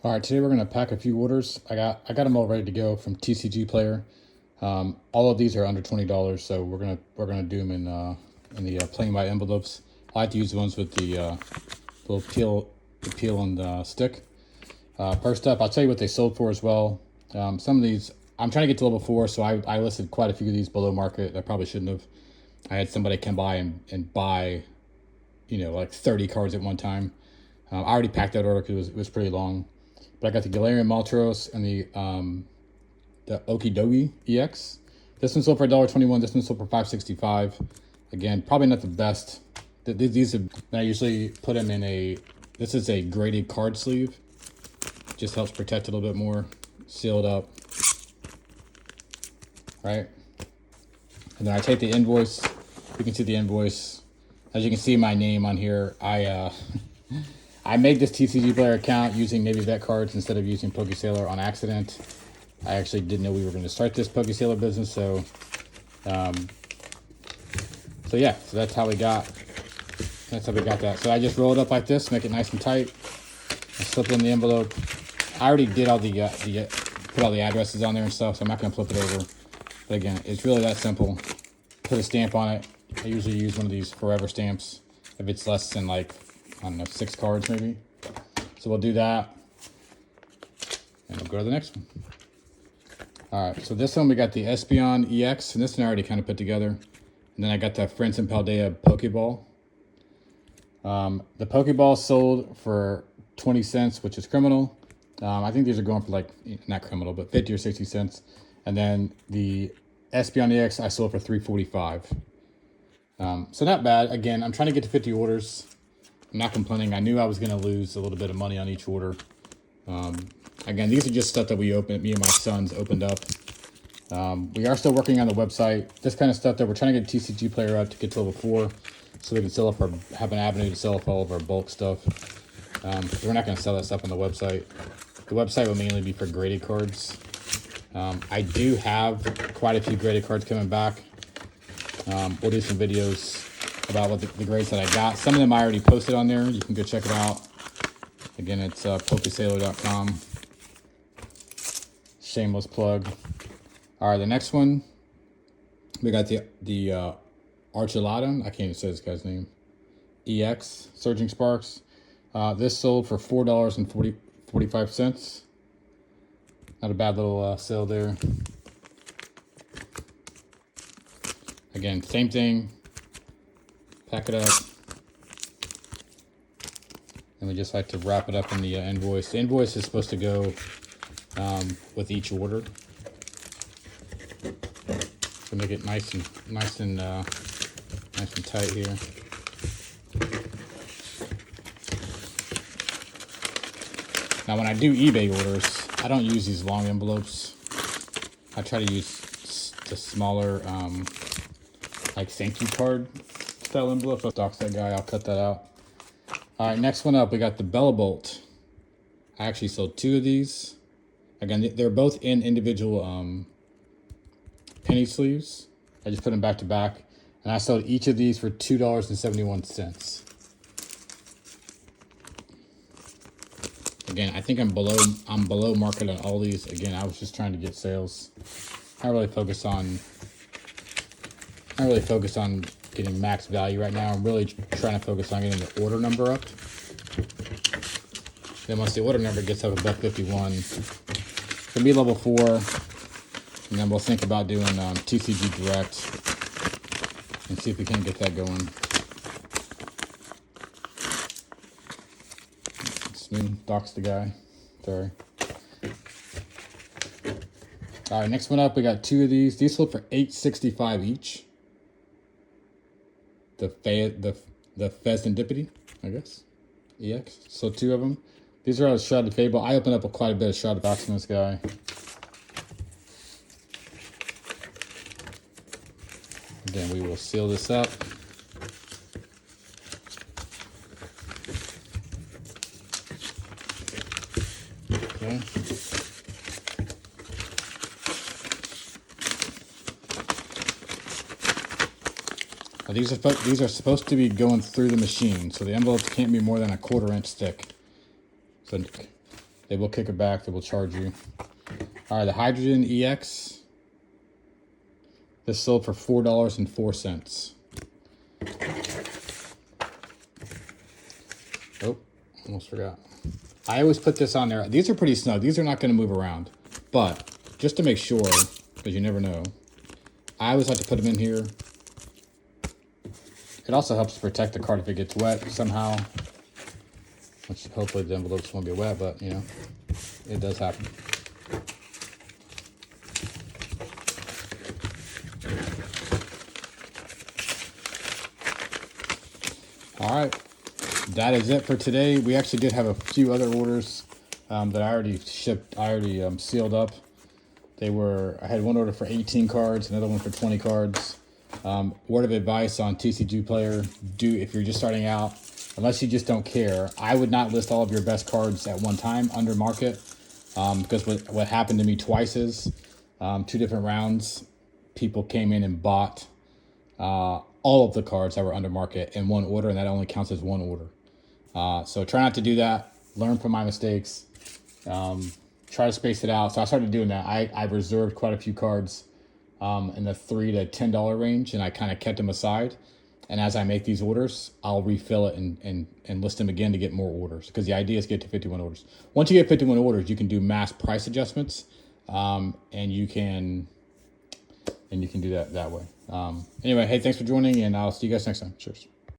All right, today we're gonna pack a few orders. I got them all ready to go from TCG Player. All of these are under $20, so we're gonna do them in the playing by envelopes. I like to use the ones with the little peel and stick. First up, I'll tell you what they sold for as well. Some of these I'm trying to get to level 4, so I listed quite a few of these below market. I probably shouldn't have. I had somebody come by and buy, like 30 cards at one time. I already packed that order because it was pretty long. But I got the Galarian Maltros and the Okidogi EX. This one sold for $1.21. This one sold for $5.65. Again, probably not the best. These are, I usually put them in a. This is a graded card sleeve. Just helps protect it a little bit more. Seal it up. Right. And then I take the invoice. You can see the invoice. As you can see, my name on here. I made this TCG Player account using Navy Vet cards instead of using PokeSailor on accident. I actually didn't know we were going to start this PokeSailor business, so yeah, so that's how we got that. So I just roll it up like this, make it nice and tight. I slip it in the envelope. I already did all the put all the addresses on there and stuff, so I'm not going to flip it over. But again, it's really that simple. Put a stamp on it. I usually use one of these forever stamps if it's less than, like, I don't know, 6 cards maybe. So we'll do that. And we'll go to the next one. All right, so this one we got the Espeon EX, and this one I already kind of put together. And then I got the Friends and Paldea Pokeball. The Pokeball sold for 20 cents, which is criminal. I think these are going for, like, not criminal, but 50 or 60 cents. And then the Espeon EX I sold for $3.45. So not bad. Again, I'm trying to get to 50 orders. I'm not complaining. I knew I was going to lose a little bit of money on each order. Again, these are just stuff that me and my sons opened up. We are still working on the website. This kind of stuff that we're trying to get TCG Player up to get to level 4 so we can have an avenue to sell off all of our bulk stuff. We're not going to sell that stuff on the website. The website will mainly be for graded cards. I do have quite a few graded cards coming back. We'll do some videos about what the grades that I got. Some of them I already posted on there. You can go check it out. Again, it's PokeSailor.com. Shameless plug. All right, the next one, we got the Archuleta. I can't even say this guy's name. EX Surging Sparks. This sold for $4.45. Not a bad little sale there. Again, same thing. Pack it up. And we just like to wrap it up in the invoice. The invoice is supposed to go with each order. So make it nice and tight here. Now, when I do eBay orders, I don't use these long envelopes. I try to use the smaller, like thank you card style envelope. If I dox that guy, I'll cut that out. All right, next one up, we got the Bellabolt. I actually sold 2 of these. Again, they're both in individual penny sleeves. I just put them back to back, and I sold each of these for $2.71. Again, I think I'm below market on all these. Again, I was just trying to get sales. I really focus on getting max value right now. I'm really trying to focus on getting the order number up. Then once the order number gets up above 51, it's gonna be level 4, and then we'll think about doing TCG Direct and see if we can get that going. Dox the guy. Sorry. All right, next one up, we got 2 of these. These sold for $8.65 each. The Pheasantipity, I guess. EX. So 2 of them. These are out of Shrouded Fable. I opened up quite a bit of Shrouded Box in this guy. Then we will seal this up. Okay. Now these are supposed to be going through the machine, so the envelopes can't be more than a 1/4 inch thick. So They will kick it back. They will charge you. All right, the Hydrogen EX. This sold for $4.04. Oh, almost forgot. I always put this on there. These are pretty snug. These are not going to move around. But just to make sure, because you never know, I always like to put them in here. It also helps to protect the card if it gets wet somehow. Which hopefully the envelopes won't get wet, but you know, it does happen. All right, that is it for today. We actually did have a few other orders that I already shipped. I already sealed up. I had one order for 18 cards, another one for 20 cards. Word of advice on TCG Player: if you're just starting out, unless you just don't care, I would not list all of your best cards at one time under market, because what happened to me twice is 2 different rounds, people came in and bought all of the cards that were under market in one order, and that only counts as one order. So try not to do that. Learn from my mistakes. Try to space it out. So I started doing that. I reserved quite a few cards in the $3 to $10 range, and I kind of kept them aside. And as I make these orders, I'll refill it and list them again to get more orders, because the idea is to get to 51 orders. Once you get 51 orders, you can do mass price adjustments, and you can do that way. Anyway, hey, thanks for joining, and I'll see you guys next time. Cheers.